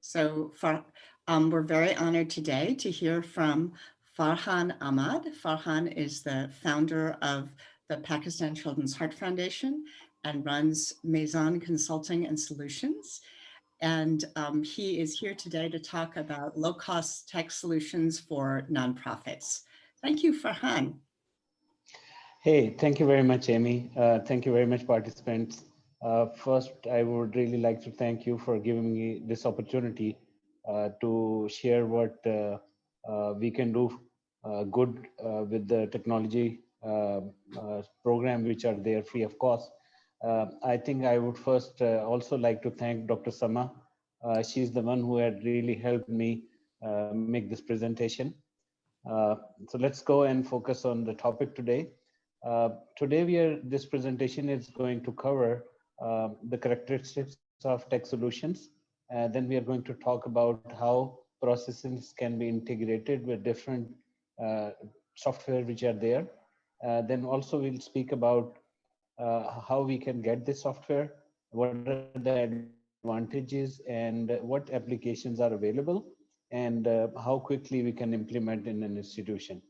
So we're very honored today to hear from Farhan Ahmad. Farhan is the founder of the Pakistan Children's Heart Foundation and runs Maison Consulting and Solutions. And he is here today to talk about low-cost tech solutions for nonprofits. Thank you, Farhan. Hey, thank you very much, Amy. Thank you very much, participants. First, I would really like to thank you for giving me this opportunity to share what we can do good with the technology program which are there free of cost. I think I would first also like to thank Dr. Sama. She's the one who had really helped me make this presentation. Uh, so let's go and focus on the topic today. Today, this presentation is going to cover the characteristics of tech solutions. Then we are going to talk about how processes can be integrated with different uh, software which are there. Then also we'll speak about how we can get this software, what are the advantages, and what applications are available, and how quickly we can implement in an institution.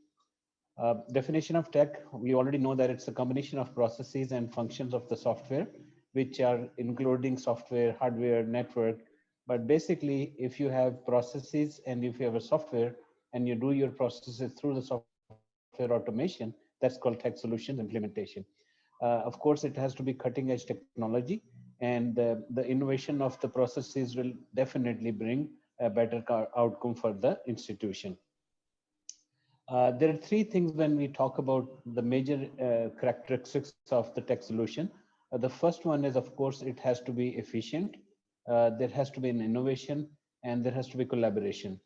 Definition of tech, we already know that it's a combination of processes and functions of the software, which are including software, hardware, network. But basically, if you have processes and if you have a software and you do your processes through the software automation, that's called tech solutions implementation. Of course, it has to be cutting edge technology, and the innovation of the processes will definitely bring a better outcome for the institution. There are three things when we talk about the major characteristics of the tech solution. The first one is, of course, it has to be efficient. There has to be an innovation, and there has to be collaboration.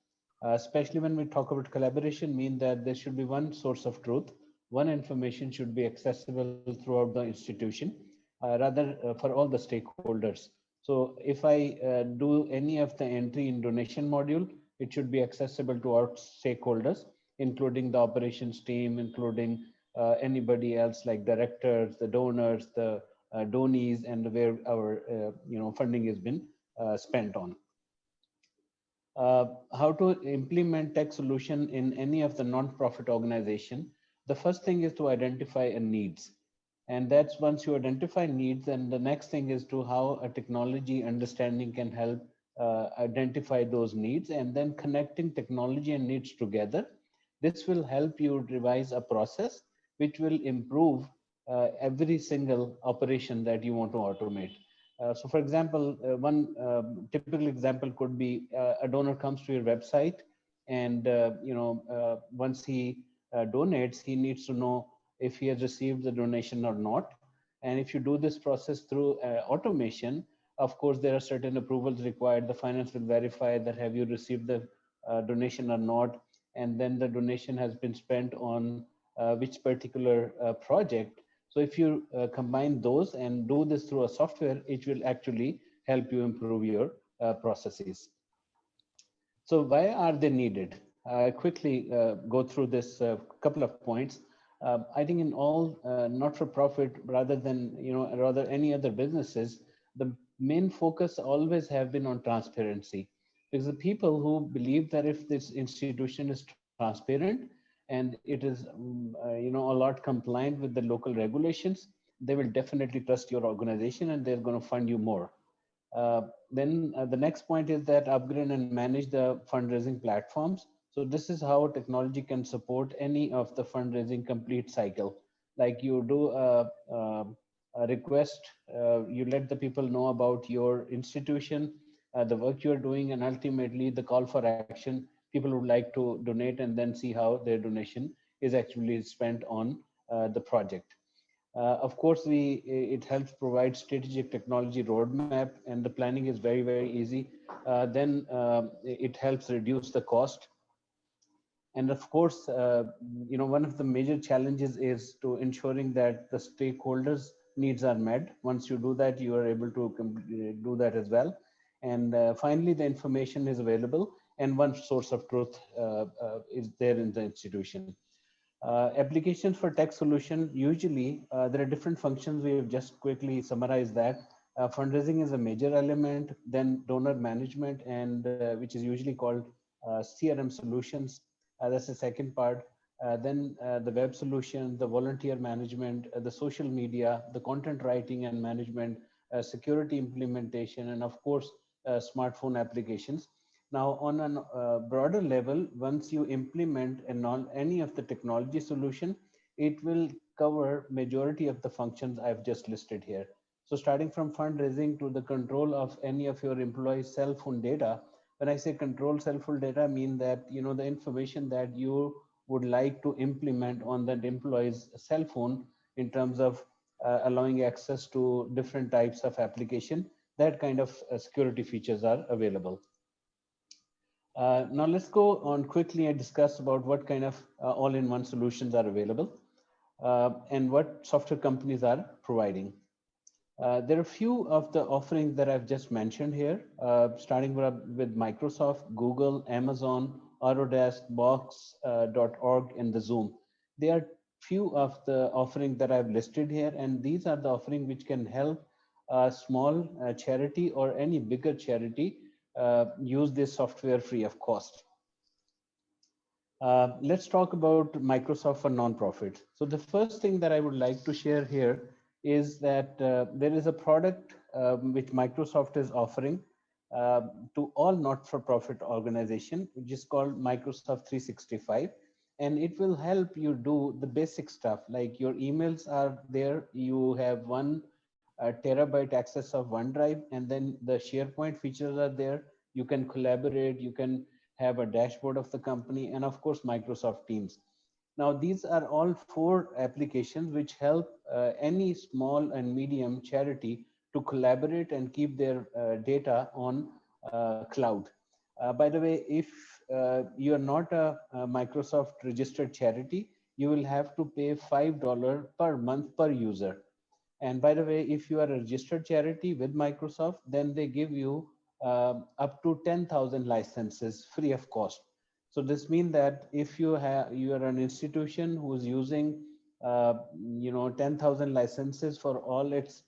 Especially when we talk about collaboration, mean that there should be one source of truth. One information should be accessible throughout the institution, rather for all the stakeholders. So if I do any of the entry in donation module, it should be accessible to our stakeholders, including the operations team, including anybody else like directors, the donors, the donees, and where our funding has been spent on. How to implement tech solution in any of the non-profit organization? The first thing is to identify a needs, and that's once you identify needs, and the next thing is to how a technology understanding can help identify those needs, and then connecting technology and needs together. This will help you revise a process which will improve every single operation that you want to automate. So for example, one typical example could be a donor comes to your website, and once he donates, he needs to know if he has received the donation or not. And if you do this process through automation, of course, there are certain approvals required. The finance will verify that have you received the donation or not, and then the donation has been spent on which particular project. So if you combine those and do this through a software, it will actually help you improve your processes. So why are they needed? I quickly go through this couple of points. I think in all not-for-profit, rather any other businesses, the main focus always have been on transparency. Because the people who believe that if this institution is transparent and it is, a lot compliant with the local regulations, they will definitely trust your organization and they're going to fund you more. Then the next point is that upgrade and manage the fundraising platforms. So this is how technology can support any of the fundraising complete cycle. Like you do a request, you let the people know about your institution, the work you're doing, and ultimately the call for action. People would like to donate and then see how their donation is actually spent on the project. Of course, it helps provide strategic technology roadmap, and the planning is very, very easy. Then it helps reduce the cost. And of course, one of the major challenges is to ensuring that the stakeholders' needs are met. Once you do that, you are able to do that as well. And finally, the information is available, and one source of truth is there in the institution. Applications for tech solution, usually there are different functions. We have just quickly summarized that. Fundraising is a major element, then donor management, and which is usually called CRM solutions. That's the second part. Then the web solution, the volunteer management, the social media, the content writing and management, security implementation, and of course, smartphone applications. Now, on a broader level, once you implement any of the technology solution, it will cover majority of the functions I've just listed here. So starting from fundraising to the control of any of your employees' cell phone data. When I say control cell phone data, I mean that the information that you would like to implement on that employee's cell phone in terms of allowing access to different types of application. That kind of security features are available. Now let's go on quickly and discuss about what kind of all-in-one solutions are available and what software companies are providing. There are a few of the offerings that I've just mentioned here, starting with Microsoft, Google, Amazon, Autodesk, Box.org, and the Zoom. They are few of the offerings that I've listed here, and these are the offerings which can help a small charity or any bigger charity use this software free of cost. Let's talk about Microsoft for nonprofit. So the first thing that I would like to share here is that there is a product which Microsoft is offering uh, to all not-for-profit organization, which is called Microsoft 365. And it will help you do the basic stuff, like your emails are there. You have one terabyte access of OneDrive, and then the SharePoint features are there. You can collaborate, you can have a dashboard of the company, and of course, Microsoft Teams. Now, these are all four applications which help any small and medium charity to collaborate and keep their data on cloud. By the way, if you are not a Microsoft registered charity, you will have to pay $5 per month per user. And by the way, if you are a registered charity with Microsoft, then they give you up to 10,000 licenses free of cost. So this means that if you are an institution who is using 10,000 licenses for all its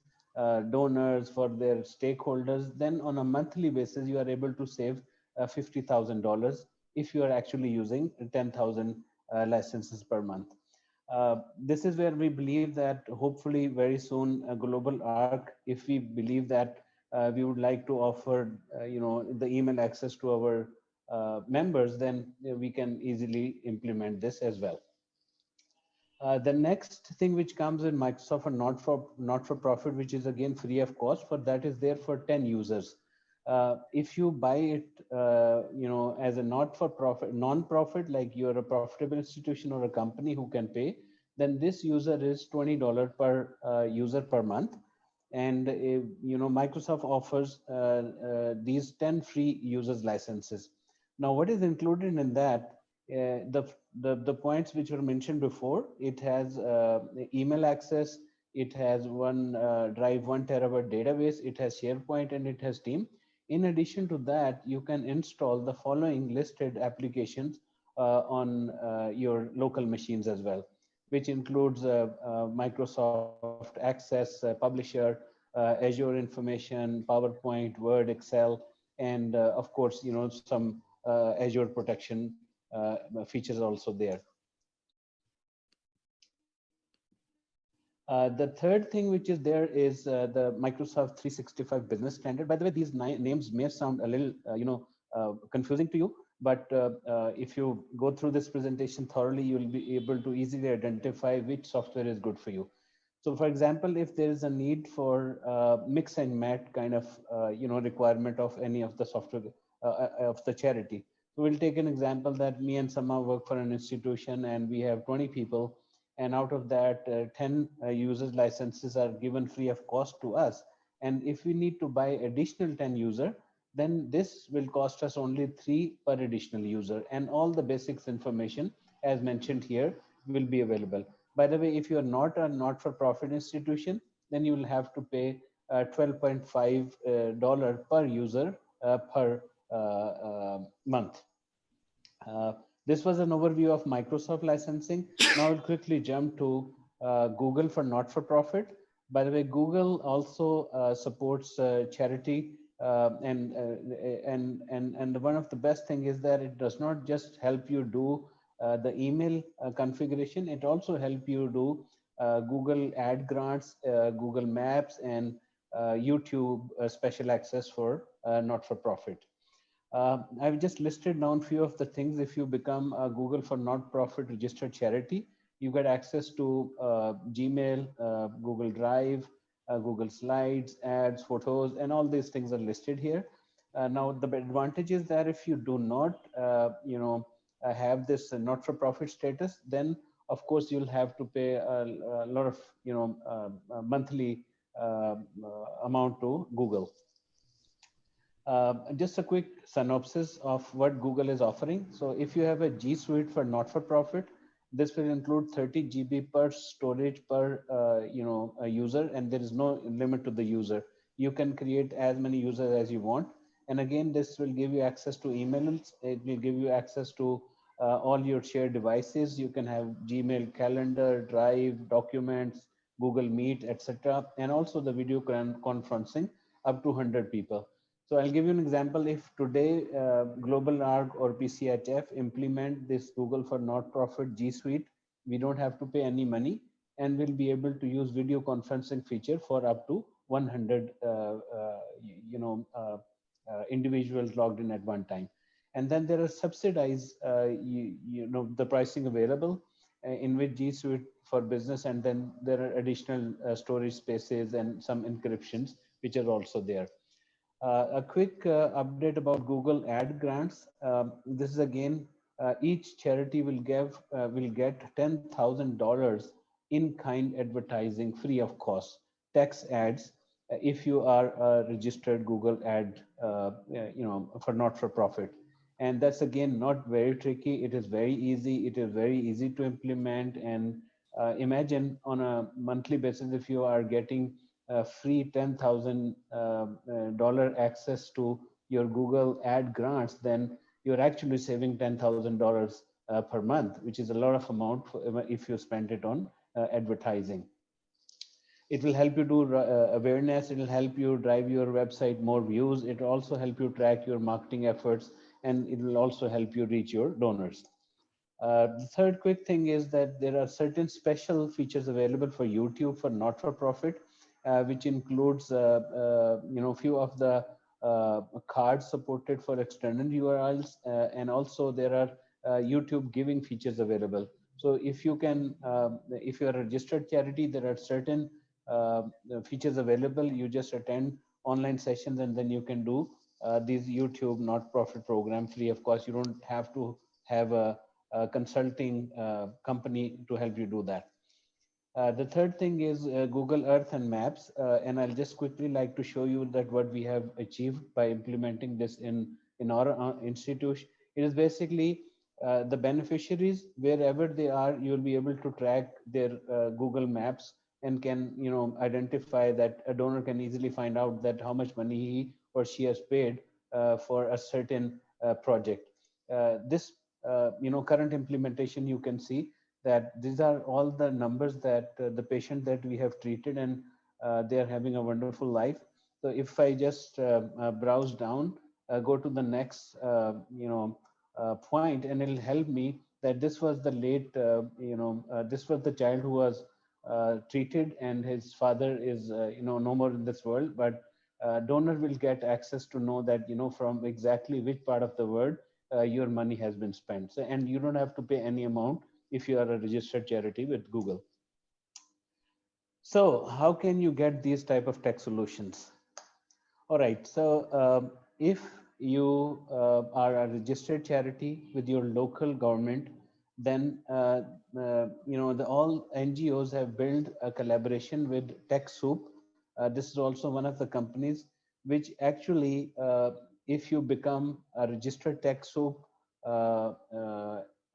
donors, for their stakeholders, then on a monthly basis you are able to save $50,000 if you are actually using 10,000 licenses per month. This is where we believe that hopefully very soon a global arc, if we believe that we would like to offer the email access to our members, then we can easily implement this as well. The next thing which comes in Microsoft for not for profit, which is again free of cost, for that is there for 10 users. If you buy it, as a not for profit, non-profit, like you're a profitable institution or a company who can pay, then this user is $20 per user per month. And Microsoft offers these 10 free users licenses. Now, what is included in that? The points which were mentioned before, it has email access, it has one drive 1 terabyte database, it has SharePoint, and it has Team. In addition to that, you can install the following listed applications on your local machines as well, which includes Microsoft Access, Publisher, Azure Information, PowerPoint, Word, Excel, and of course, some Azure protection features also there. The third thing which is there is the Microsoft 365 Business Standard. By the way, these names may sound a little, confusing to you, but if you go through this presentation thoroughly, you'll be able to easily identify which software is good for you. So, for example, if there is a need for mix and match kind of, requirement of any of the software of the charity. So we'll take an example that me and Sama work for an institution, and we have 20 people, and out of that 10 users licenses are given free of cost to us. And if we need to buy additional 10 user, then this will cost us only 3 per additional user, and all the basics information as mentioned here will be available. By the way, if you are not a not-for-profit institution, then you will have to pay $12.5 per user per month. This was an overview of Microsoft licensing. Now I'll quickly jump to Google for not-for-profit. By the way, Google also supports charity, and one of the best thing is that it does not just help you do the email configuration. It also help you do Google Ad grants, Google Maps, and YouTube special access for not-for-profit. I've just listed down few of the things. If you become a Google for not-profit registered charity, you get access to Gmail, Google Drive, Google Slides, ads, photos, and all these things are listed here. Now, the advantage is that if you do not, have this not-for-profit status, then of course you'll have to pay a lot of, monthly amount to Google. Just a quick synopsis of what Google is offering. So if you have a G Suite for not-for-profit, this will include 30 GB per storage per a user, and there is no limit to the user. You can create as many users as you want. And again, this will give you access to emails. It will give you access to all your shared devices. You can have Gmail, Calendar, Drive, Documents, Google Meet, etc., and also the video conferencing up to 100 people. So I'll give you an example. If today Global Arc or PCHF implement this Google for not-profit G Suite, we don't have to pay any money, and we'll be able to use video conferencing feature for up to 100 individuals logged in at one time. And then there are subsidized the pricing available in which G Suite for business, and then there are additional storage spaces and some encryptions which are also there. A quick update about Google Ad grants. This is again, each charity will get $10,000 in kind advertising free of cost, tax ads, if you are a registered Google Ad, for not for profit. And that's again not very tricky. It is very easy. It is very easy to implement. And imagine on a monthly basis if you are getting free $10,000 access to your Google Ad grants, then you're actually saving $10,000 per month, which is a lot of amount if you spend it on advertising. It will help you do awareness. It will help you drive your website more views. It will also help you track your marketing efforts, and it will also help you reach your donors. The third quick thing is that there are certain special features available for YouTube for not-for-profit, which includes few of the cards supported for external URLs, and also there are YouTube giving features available. So if you can, if you are a registered charity, there are certain features available. You just attend online sessions, and then you can do these YouTube not-profit program free of cost. You don't have to have a consulting company to help you do that. The third thing is Google Earth and Maps, and I'll just quickly like to show you that what we have achieved by implementing this in our institution. It is basically the beneficiaries, wherever they are, you'll be able to track their Google Maps, and can identify that a donor can easily find out that how much money he or she has paid for a certain project. This current implementation, you can see that these are all the numbers that the patient that we have treated, and they are having a wonderful life. So if I just browse down, go to the next point, and it'll help me that this was the late this was the child who was treated, and his father is no more in this world, but donor will get access to know that from exactly which part of the world your money has been spent. So, and you don't have to pay any amount if you are a registered charity with Google. So how can you get these type of tech solutions? All right, so if you are a registered charity with your local government, then all NGOs have built a collaboration with TechSoup. This is also one of the companies which actually, if you become a registered TechSoup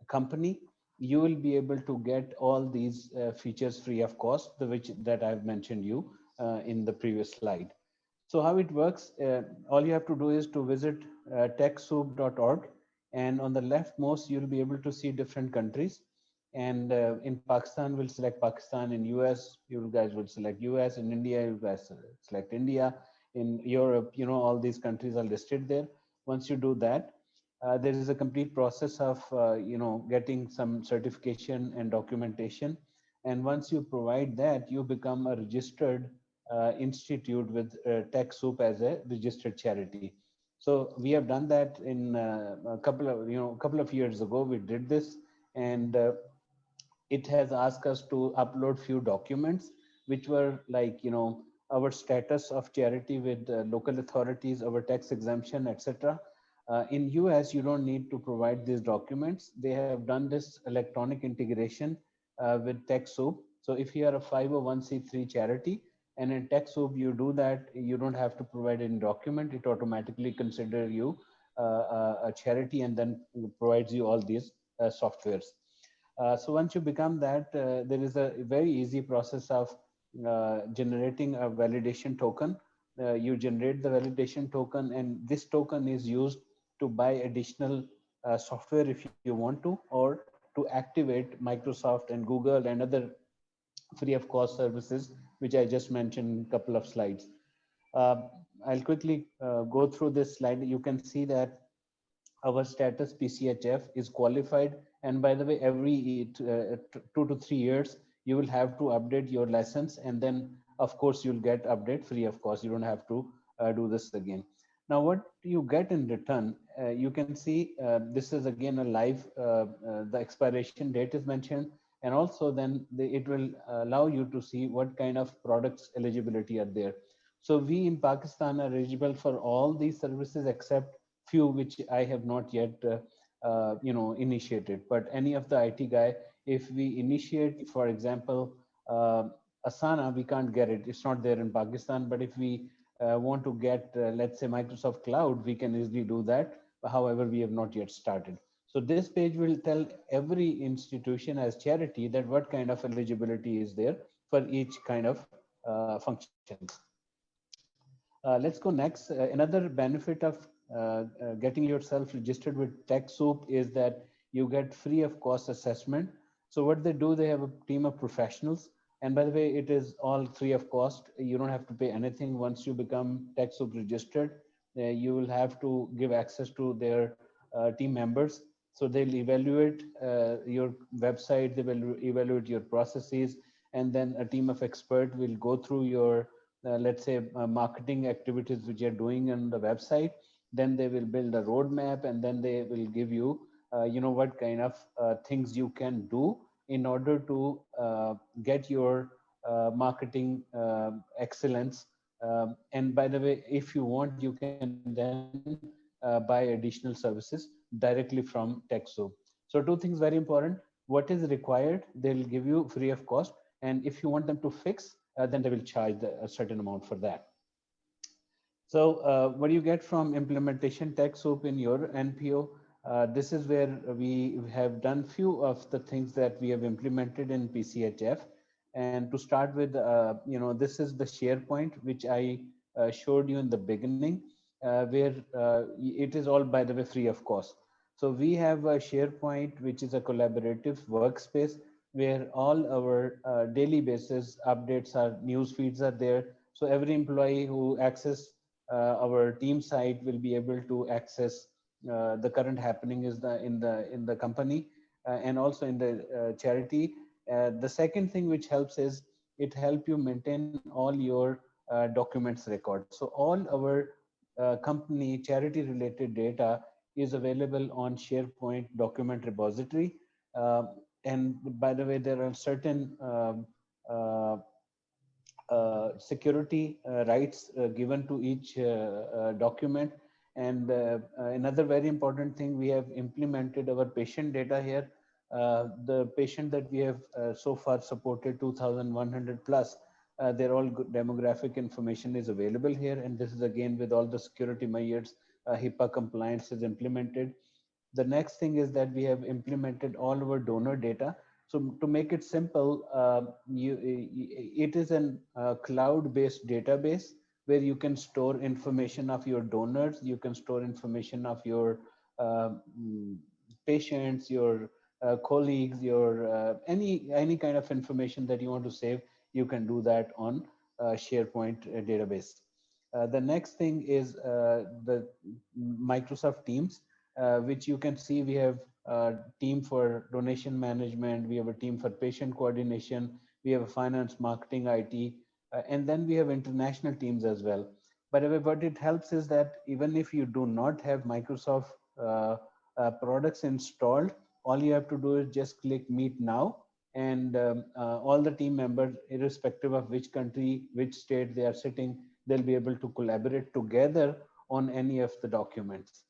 company, you will be able to get all these features free of cost, which that I've mentioned you in the previous slide. So how it works, all you have to do is to visit TechSoup.org, and on the leftmost, you'll be able to see different countries. And in Pakistan, we'll select Pakistan. In US, you guys will select US. In India, you guys select India. In Europe, all these countries are listed there. Once you do that, there is a complete process of getting some certification and documentation. And once you provide that, you become a registered institute with TechSoup as a registered charity. So we have done that in a couple of years ago. We did this, and it has asked us to upload few documents, which were like our status of charity with local authorities, our tax exemption, etc. In US, you don't need to provide these documents. They have done this electronic integration with TechSoup. So if you are a 501c3 charity, and in TechSoup you do that, you don't have to provide any document. It automatically consider you a charity, and then provides you all these softwares. So once you become that, there is a very easy process of generating a validation token. You generate the validation token, and this token is used to buy additional software if you want to, or to activate Microsoft and Google and other free of cost services, which I just mentioned a couple of slides. Uh, I'll quickly go through this slide. You can see that our status PCHF is qualified. And by the way, every 2 to 3 years, you will have to update your license. And then, of course, you'll get update free of cost. You don't have to do this again. Now, what you get in return, you can see this is again a live, the expiration date is mentioned. And also then it will allow you to see what kind of products eligibility are there. So we in Pakistan are eligible for all these services except few which I have not yet initiated. But any of the IT guy, if we initiate, for example, Asana, we can't get it. It's not there in Pakistan. But if we want to get, let's say, Microsoft Cloud, we can easily do that. However, we have not yet started. So this page will tell every institution as charity that what kind of eligibility is there for each kind of functions. Let's go next. Another benefit of getting yourself registered with TechSoup is that you get free of cost assessment. So what they do, they have a team of professionals. And by the way, it is all free of cost. You don't have to pay anything once you become TechSoup registered. You will have to give access to their team members. So they'll evaluate your website, they will evaluate your processes, and then a team of experts will go through your let's say marketing activities which you're doing on the website. Then they will build a roadmap, and then they will give you what kind of things you can do in order to get your marketing excellence. And by the way, if you want, you can then buy additional services directly from TechSoup. So two things very important: what is required, they'll give you free of cost, and if you want them to fix, then they will charge a certain amount for that. So what do you get from implementation TechSoup in your NPO? This is where we have done few of the things that we have implemented in PCHF. And to start with, this is the SharePoint, which I showed you in the beginning, where it is all, by the way, free of cost. So we have a SharePoint, which is a collaborative workspace where all our daily basis updates are, news feeds are there. So every employee who access our team site will be able to access the current happening is in the company, and also in the charity. The second thing which helps is it help you maintain all your documents record. So all our company charity related data is available on SharePoint document repository. Uh, and by the way, there are certain uh, security rights given to each document. And another very important thing, we have implemented our patient data here. The patient that we have so far supported 2,100 plus, they're all good demographic information is available here. And this is again with all the security measures, HIPAA compliance is implemented. The next thing is that we have implemented all our donor data. So to make it simple, it is an cloud-based database where you can store information of your donors, you can store information of your uh, patients, your colleagues, your any kind of information that you want to save, you can do that on SharePoint database. The next thing is the Microsoft Teams, which you can see we have a team for donation management, we have a team for patient coordination, we have a finance, marketing, IT, and then we have international teams as well. By the way, what it helps is that even if you do not have Microsoft products installed, all you have to do is just click Meet Now, and all the team members, irrespective of which country, which state they are sitting, they'll be able to collaborate together on any of the documents.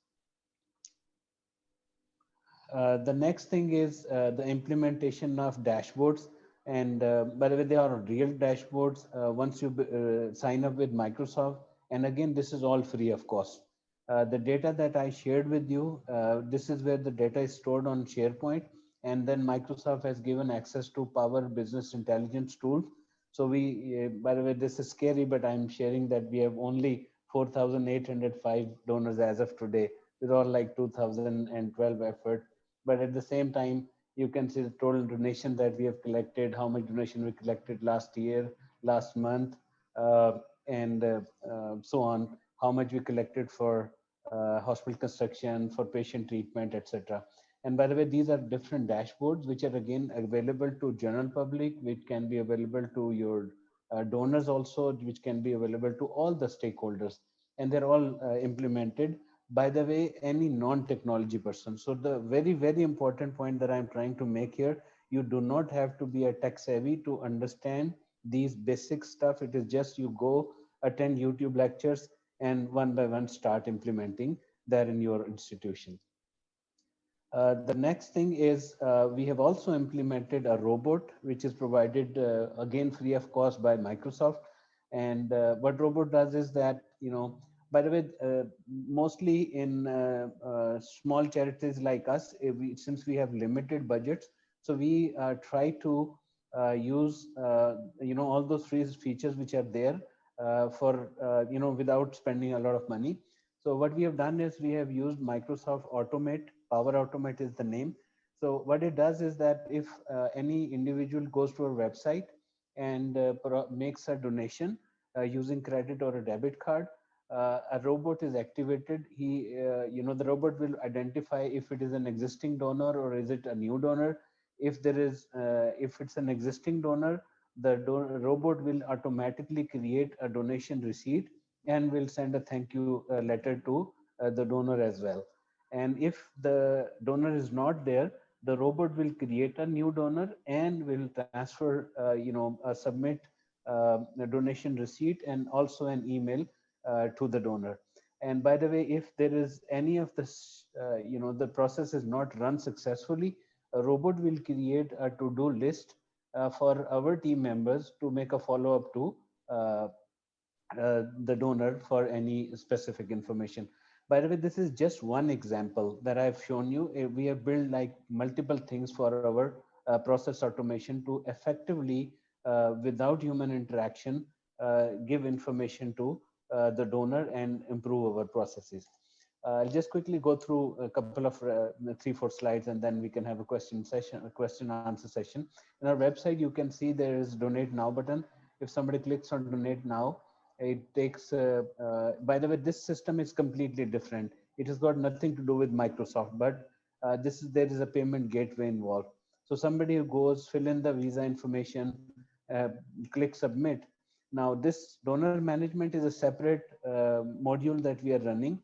The next thing is the implementation of dashboards. And by the way, they are real dashboards once you sign up with Microsoft. And again, this is all free of cost. The data that I shared with you, this is where the data is stored on SharePoint. And then Microsoft has given access to Power Business Intelligence tools. So by the way, this is scary, but I'm sharing that we have only 4,805 donors as of today, with all like 2012 effort. But at the same time, you can see the total donation that we have collected, how much donation we collected last year, last month, and so on, how much we collected for hospital construction, for patient treatment, etc. And by the way, these are different dashboards which are again available to general public, which can be available to your donors also, which can be available to all the stakeholders, and they're all implemented, by the way, any non-technology person. So the very, very important point that I'm trying to make here, you do not have to be a tech savvy to understand these basic stuff. It is just you go attend YouTube lectures and one by one start implementing that in your institution. The next thing is we have also implemented a robot, which is provided again free of cost by Microsoft. And what robot does is that, by the way, mostly in small charities like us, since we have limited budgets, so we try to use, all those free features which are there for, without spending a lot of money. So what we have done is we have used Microsoft Automate. Power Automate is the name. So what it does is that if any individual goes to our website and makes a donation using credit or a debit card, a robot is activated. The robot will identify if it is an existing donor or is it a new donor. If it's an existing donor, the robot will automatically create a donation receipt and will send a thank you letter to the donor as well. And if the donor is not there, the robot will create a new donor and will transfer, submit a donation receipt and also an email to the donor. And by the way, if there is any of this, the process is not run successfully, a robot will create a to-do list for our team members to make a follow-up to uh, the donor for any specific information. By the way, this is just one example that I've shown you. We have built like multiple things for our process automation to effectively, without human interaction, give information to the donor and improve our processes. I'll just quickly go through a couple of 3-4 slides, and then we can have a question answer session. In our website, you can see there is donate now button. If somebody clicks on donate now, it takes, by the way, this system is completely different. It has got nothing to do with Microsoft, but there is a payment gateway involved. So somebody who goes, fill in the visa information, click submit. Now this donor management is a separate module that we are running.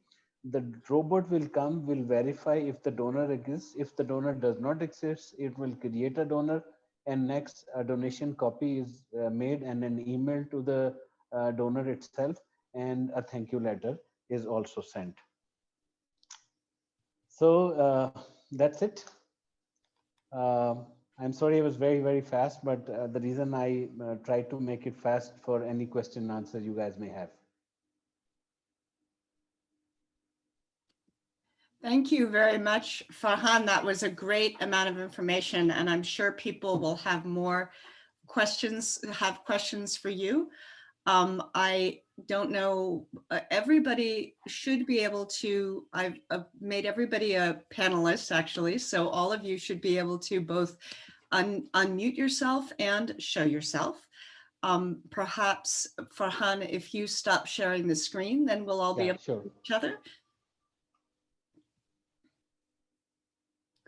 The robot will come, will verify if the donor exists. If the donor does not exist, it will create a donor, and next a donation copy is made and an email to the donor itself, and a thank you letter is also sent. So that's it. I'm sorry I was very, very fast, but the reason I try to make it fast for any question and answer you guys may have. Thank you very much, Farhan. That was a great amount of information, and I'm sure people will have questions for you. I don't know, everybody should be able to, I've made everybody a panelist actually, so all of you should be able to both unmute yourself and show yourself. Perhaps, Farhan, if you stop sharing the screen, then we'll all be Yeah, able sure. to see each other.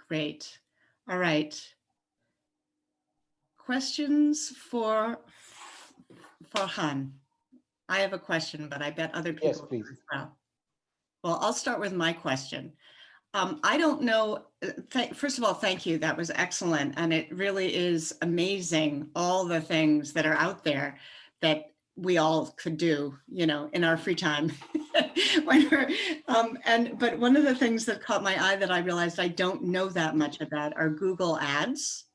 Great. All right. Questions for Farhan. I have a question, but I bet other Yes, people do please. as well. Well, I'll start with my question. I don't know. First of all, thank you. That was excellent. And it really is amazing all the things that are out there that we all could do, you know, in our free time. When but one of the things that caught my eye that I realized I don't know that much about are Google Ads.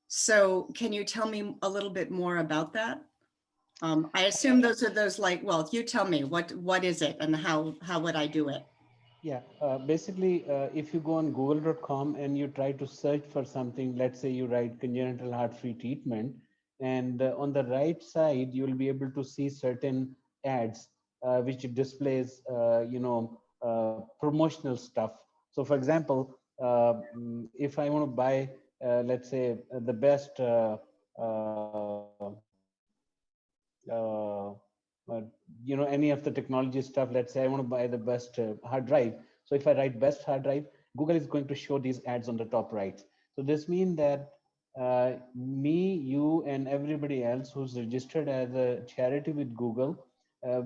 So can you tell me a little bit more about that? I assume those are those like, well, you tell me what is it and how would I do it? Yeah, basically, if you go on google.com and you try to search for something, let's say you write congenital heart free treatment, and on the right side, you'll be able to see certain ads which displays, promotional stuff. So, for example, if I want to buy, let's say, the best uh, any of the technology stuff. Let's say I want to buy the best hard drive. So if I write best hard drive, Google is going to show these ads on the top right. So this means that me, you, and everybody else who's registered as a charity with Google,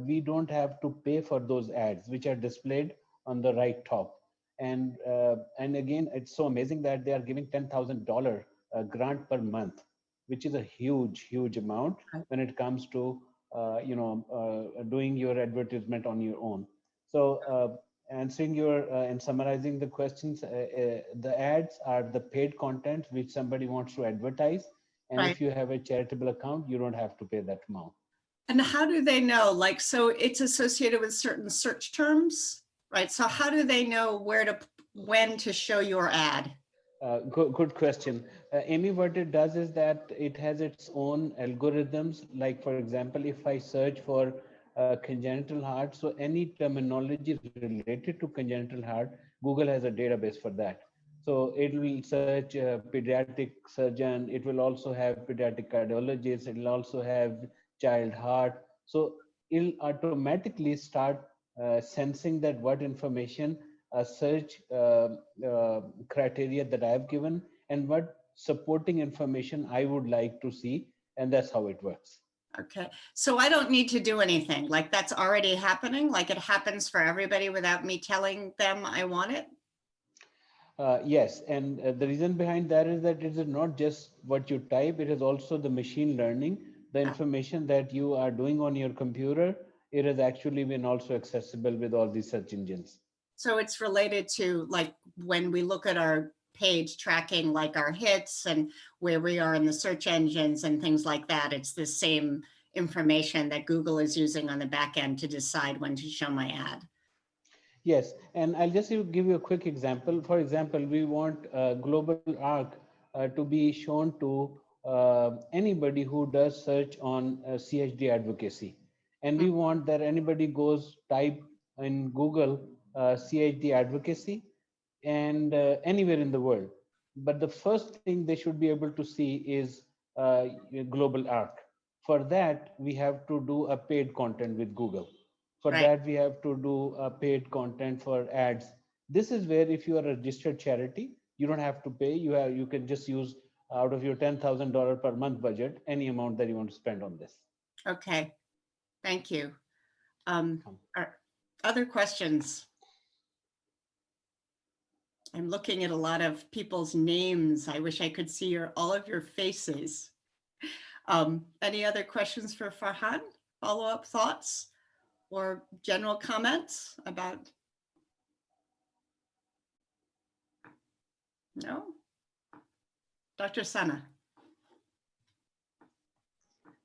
we don't have to pay for those ads, which are displayed on the right top. And again, it's so amazing that they are giving $10,000 grant per month, which is a huge amount when it comes to doing your advertisement on your own. So answering your and summarizing the questions, the ads are the paid content which somebody wants to advertise, and Right. if you have a charitable account, you don't have to pay that amount. And how do they know? Like, so it's associated with certain search terms, right? So how do they know when to show your ad? Good question. Amy, what it does is that it has its own algorithms. Like, for example, if I search for congenital heart, so any terminology related to congenital heart, Google has a database for that. So it will search pediatric surgeon. It will also have pediatric cardiologist. It will also have child heart. So it'll automatically start sensing that what information search criteria that I have given and what supporting information I would like to see, and that's how it works. Okay. So I don't need to do anything. Like that's already happening. Like it happens for everybody without me telling them I want it. Yes, and the reason behind that is that it is not just what you type, it is also the machine learning, the Yeah. information that you are doing on your computer. It has actually been also accessible with all these search engines. So it's related to like when we look at our page tracking like our hits and where we are in the search engines and things like that. It's the same information that Google is using on the back end to decide when to show my ad. Yes, and I'll just give you a quick example. For example, we want Global Arc to be shown to anybody who does search on CHD advocacy. And we want that anybody goes type in Google CHD advocacy and anywhere in the world. But the first thing they should be able to see is Global Arc. For that, we have to do a paid content with Google. For Right. that, we have to do paid content for ads. This is where if you are a registered charity, you don't have to pay. You can just use out of your $10,000 per month budget any amount that you want to spend on this. Okay. Thank you. Um, Um, are other questions? I'm looking at a lot of people's names. I wish I could see all of your faces. Any other questions for Farhan? Follow-up thoughts or general comments about? No? Dr. Sana.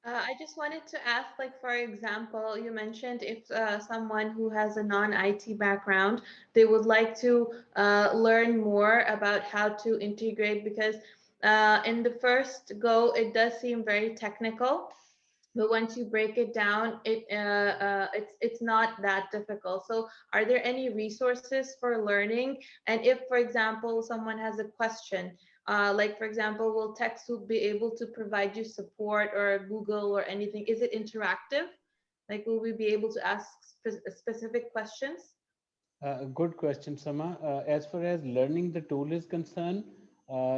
I just wanted to ask, like, for example, you mentioned if someone who has a non-IT background, they would like to learn more about how to integrate, because in the first go, it does seem very technical. but once you break it down, it's not that difficult. So are there any resources for learning? And if, for example, someone has a question, like for example, will TechSoup be able to provide you support, or Google or anything? Is it interactive? Like, will we be able to ask specific questions? Good question, Sama. As far as learning the tool is concerned,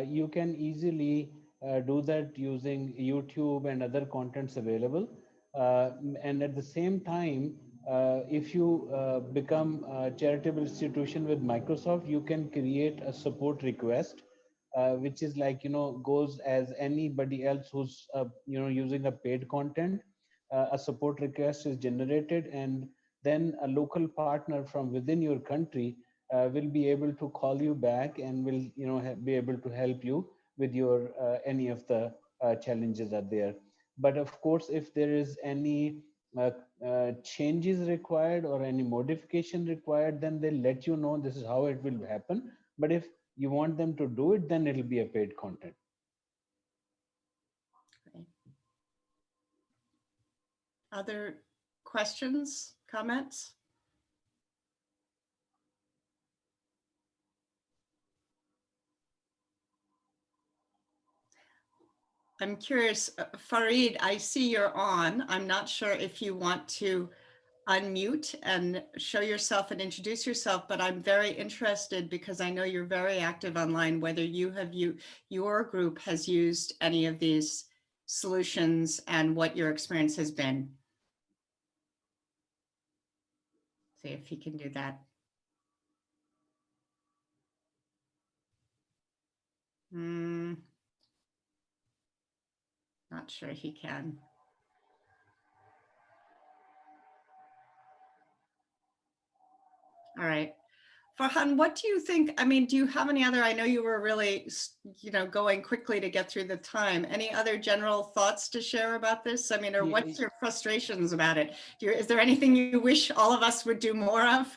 you can easily do that using YouTube and other contents available. And at the same time, if you become a charitable institution with Microsoft, you can create a support request, which is like, goes as anybody else who's, using a paid content. A support request is generated, and then a local partner from within your country will be able to call you back and will be able to help you with your any of the challenges are there. But of course, if there is any uh, changes required or any modification required, then they'll let you know this is how it will happen. But if you want them to do it, then it'll be a paid content. Great. Other questions, comments? I'm curious, Farid, I see you're on. I'm not sure if you want to unmute and show yourself and introduce yourself, but I'm very interested because I know you're very active online, whether your group has used any of these solutions and what your experience has been. See if he can do that. Not sure he can. All right. Farhan, what do you think? I mean, do you have any other? I know you were really, going quickly to get through the time. Any other general thoughts to share about this? I mean, or Yeah, what's your frustrations about it? Is there anything you wish all of us would do more of?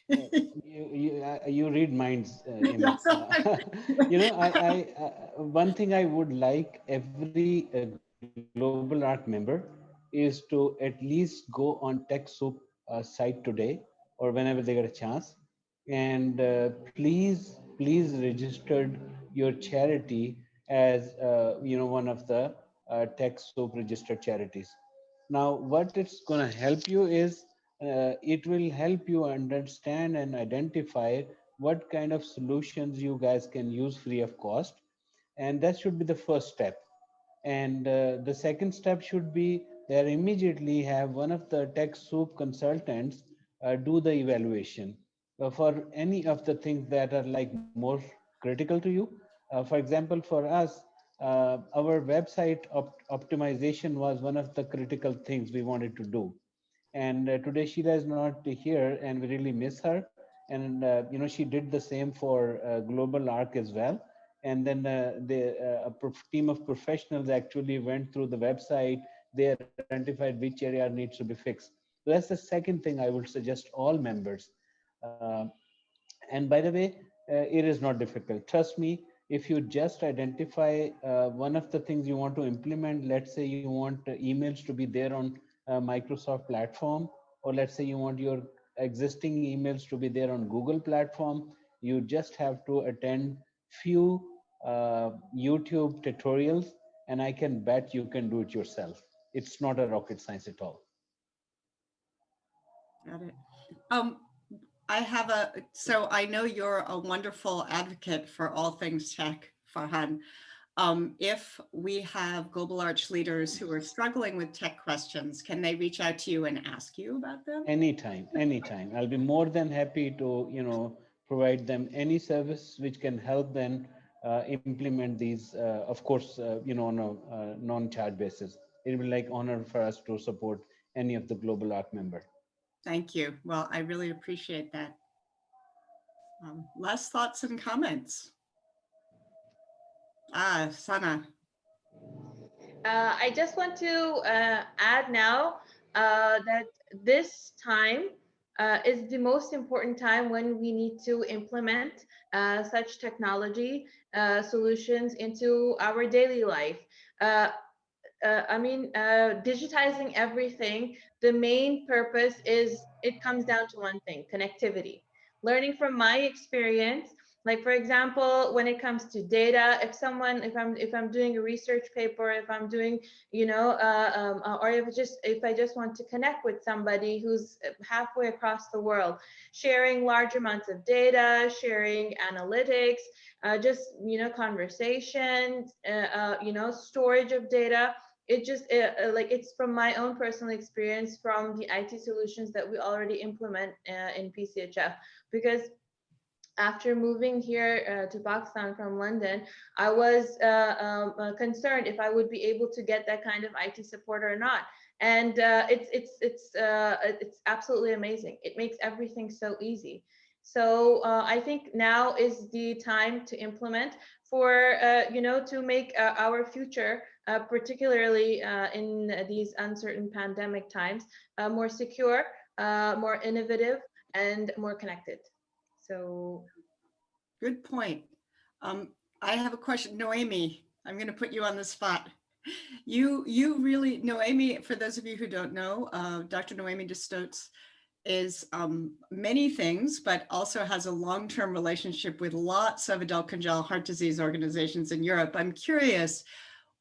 you read minds, Amy. Yes. One thing I would like every Global Arc member is to at least go on TechSoup site today or whenever they get a chance, and please registered your charity as one of the TechSoup registered charities. Now, what it's going to help you is it will help you understand and identify what kind of solutions you guys can use free of cost. And that should be the first step. And the second step should be there immediately have one of the tech soup consultants do the evaluation for any of the things that are like more critical to you. For example, for us, our website optimization was one of the critical things we wanted to do. And today Sheila is not here, and we really miss her. And she did the same for Global Arc as well. And then team of professionals actually went through the website. They identified which area needs to be fixed. So that's the second thing I would suggest all members. Uh, and by the way, it is not difficult. Trust me, if you just identify one of the things you want to implement, let's say you want emails to be there on Microsoft platform, or let's say you want your existing emails to be there on Google platform, you just have to attend few YouTube tutorials, and I can bet you can do it yourself. It's not a rocket science at all. Got it. So I know you're a wonderful advocate for all things tech, Farhan. If we have Global Arch leaders who are struggling with tech questions, can they reach out to you and ask you about them? Anytime. I'll be more than happy to, provide them any service which can help them implement these, of course, on a non-charge basis. It will be like honor for us to support any of the Global Arc member. Thank you. Well, I really appreciate that. Last thoughts and comments. Sana. I just want to add now that this time is the most important time when we need to implement such technology solutions into our daily life. Uh, digitizing everything, the main purpose is it comes down to one thing: connectivity. Learning from my experience, like for example, when it comes to data, if I'm doing a research paper, if I'm doing, or if I just want to connect with somebody who's halfway across the world, sharing large amounts of data, sharing analytics, just conversations, storage of data. Like it's from my own personal experience from the IT solutions that we already implement in PCHF. Because after moving here to Pakistan from London, I was concerned if I would be able to get that kind of IT support or not. And it's absolutely amazing. It makes everything so easy. So I think now is the time to implement for to make our future, particularly in these uncertain pandemic times, more secure, more innovative, and more connected. So Good point. Um, I have a question, Noemi. I'm going to put you on the spot. You really, Noemi, for those of you who don't know, Dr. Noemi Destotes is many things, but also has a long-term relationship with lots of adult congenital heart disease organizations in Europe. I'm curious,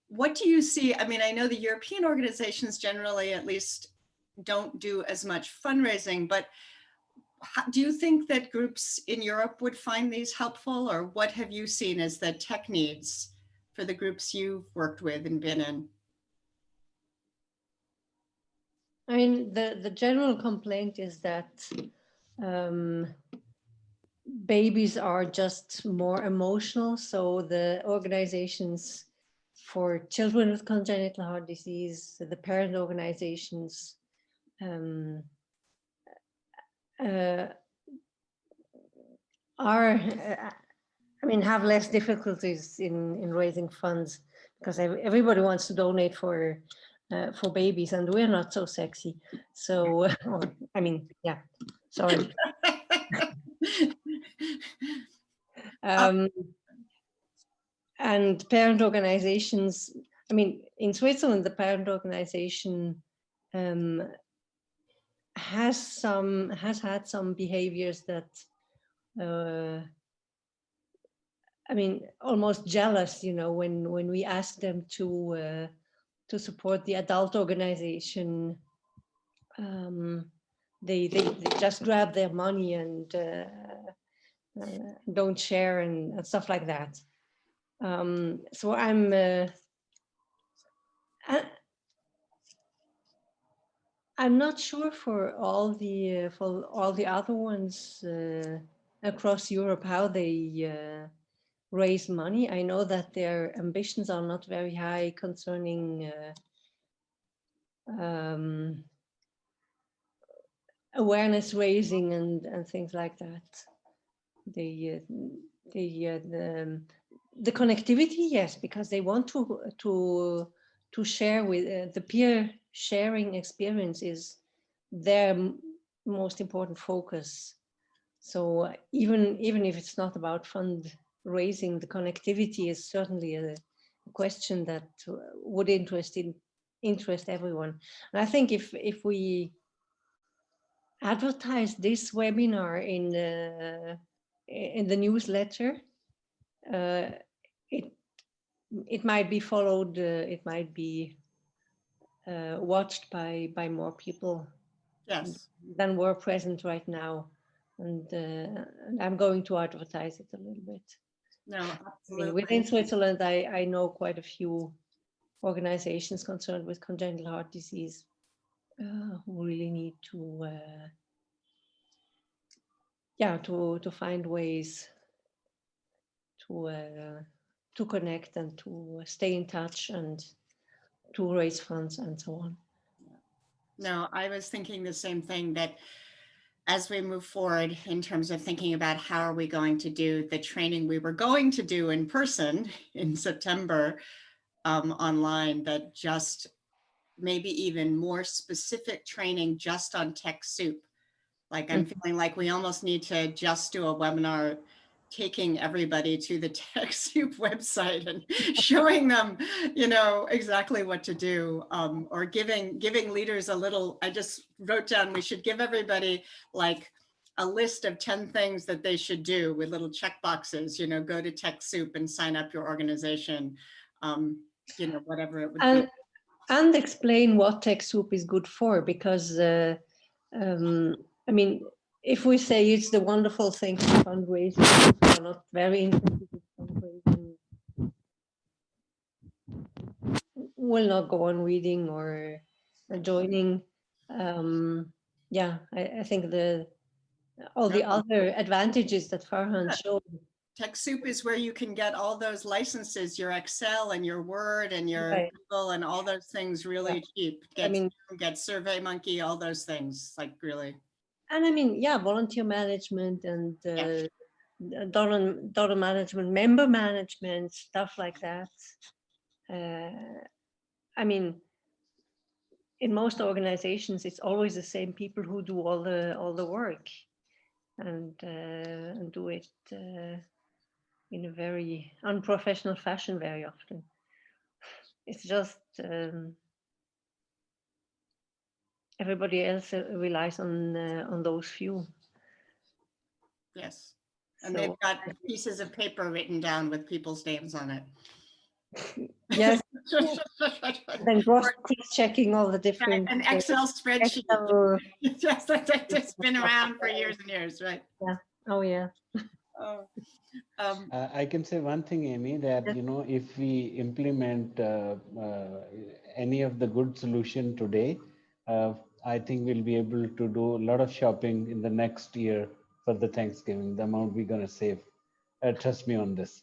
what do you see? I mean, I know the European organizations generally, at least, don't do as much fundraising, but do you think that groups in Europe would find these helpful, or what have you seen as the tech needs for the groups you've worked with and been in? I mean, the general complaint is that um, babies are just more emotional. So the organizations for children with congenital heart disease, the parent organizations, um, have less difficulties in raising funds because everybody wants to donate for babies, and we're not so sexy. So, yeah, sorry. And parent organizations, in Switzerland, the parent organization has had some behaviors that almost jealous, when we ask them to support the adult organization. They just grab their money and don't share and stuff like that. So I'm not sure for all the other ones across Europe how they raise money. I know that their ambitions are not very high concerning awareness raising and things like that. The connectivity, yes, because they want to share with the peer sharing experience is their most important focus. So even if it's not about fundraising, the connectivity is certainly a question that would interest everyone. And I think if we advertise this webinar in the newsletter, it might be followed, it might be watched by more people, yes, than were present right now. And I'm going to advertise it a little bit. No, absolutely. Within Switzerland, I know quite a few organizations concerned with congenital heart disease who really need to find ways to connect and to stay in touch and to raise funds and so on. No, I was thinking the same thing, that as we move forward in terms of thinking about how are we going to do the training we were going to do in person in September online, that just maybe even more specific training just on TechSoup. Like I'm feeling like we almost need to just do a webinar taking everybody to the TechSoup website and showing them, exactly what to do, or giving leaders a little. I just wrote down, we should give everybody like a list of 10 things that they should do with little check boxes, go to TechSoup and sign up your organization, whatever it would be. And explain what TechSoup is good for, because I mean, if we say it's the wonderful thing to fundraise, people are not very interested in fundraising, will not go on reading or joining. Yeah, I think all the other advantages that Farhan showed. TechSoup is where you can get all those licenses, your Excel and your Word and your Right. Google and all those things really cheap. I mean, Get SurveyMonkey, all those things, like really. And I mean, yeah, volunteer management and dollar management, member management, stuff like that. I mean, in most organizations, it's always the same people who do all the work, and do it in a very unprofessional fashion very often. It's just everybody else relies on those few. Yes. And they've got pieces of paper written down with people's names on it. Yes. Then cross-checking all the different. An Excel spreadsheet. Excel. Yes, that's been around for years and years, right? Yeah. Oh, yeah. I can say one thing, Amy, that if we implement any of the good solution today, I think we'll be able to do a lot of shopping in the next year for the Thanksgiving, the amount we're going to save. Trust me on this.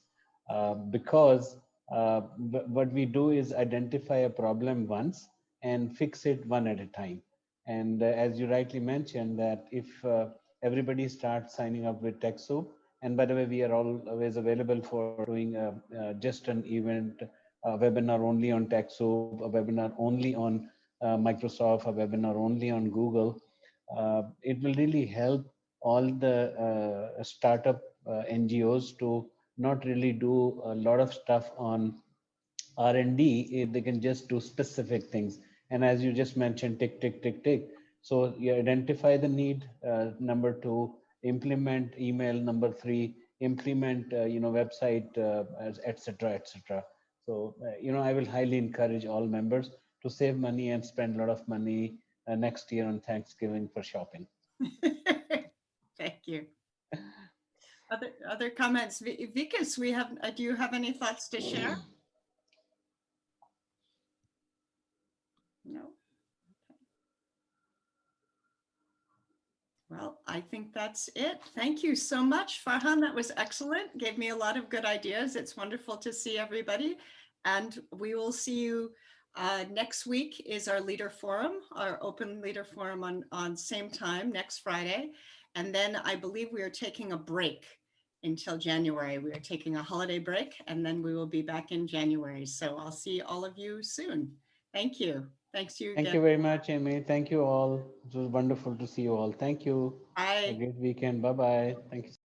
Because what we do is identify a problem once and fix it one at a time. And as you rightly mentioned, that if everybody starts signing up with TechSoup, and by the way, we are always available for doing just an event, a webinar only on TechSoup, a webinar only on Microsoft, a webinar only on Google. It will really help all the startup NGOs to not really do a lot of stuff on R&D. They can just do specific things. And as you just mentioned, tick, tick, tick, tick. So you identify the need. Number 2, implement email. Number 3, implement website, etc., etc. So I will highly encourage all members to save money and spend a lot of money next year on Thanksgiving for shopping. Thank you. Other comments, Vikas? Do you have any thoughts to share? No. Well, I think that's it. Thank you so much, Farhan. That was excellent. Gave me a lot of good ideas. It's wonderful to see everybody. And we will see you next week is our leader forum, our open leader forum on same time next Friday. And then I believe we are taking a break until January. We are taking a holiday break, and then we will be back in January. So I'll see all of you soon. Thank you. Thanks you again. Thank you very much, Amy. Thank you all. It was wonderful to see you all. Thank you. Bye. Have a great weekend. Bye-bye. Thank you.